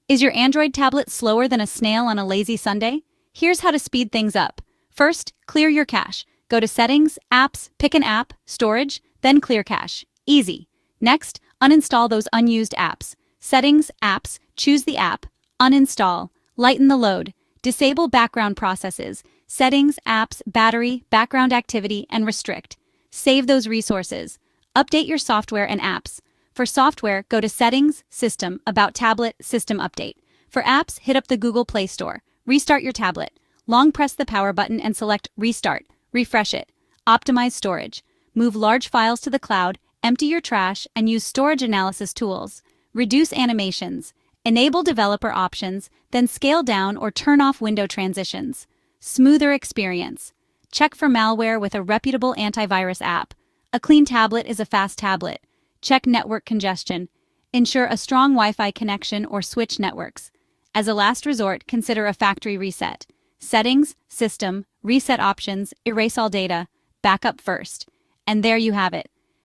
Is your Android tablet slower than a snail on a lazy Sunday? Here's how to speed things up. First, clear your cache. Go to Settings, Apps, pick an app, Storage, then Clear Cache. Easy. Next, uninstall those unused apps. Settings, Apps, choose the app, uninstall, lighten the load, disable background processes, Settings, Apps, Battery, Background Activity, and Restrict. Save those resources. Update your software and apps. For software, go to Settings, System, About Tablet, System Update. For apps, hit up the Google Play Store. Restart your tablet. Long press the power button and select Restart. Refresh it. Optimize storage. Move large files to the cloud, empty your trash, and use storage analysis tools. Reduce animations. Enable developer options, then scale down or turn off window transitions. Smoother experience. Check for malware with a reputable antivirus app. A clean tablet is a fast tablet. Check network congestion. Ensure a strong Wi-Fi connection or switch networks. As a last resort, consider a factory reset. Settings, System, Reset Options, Erase all data, Backup first. And there you have it.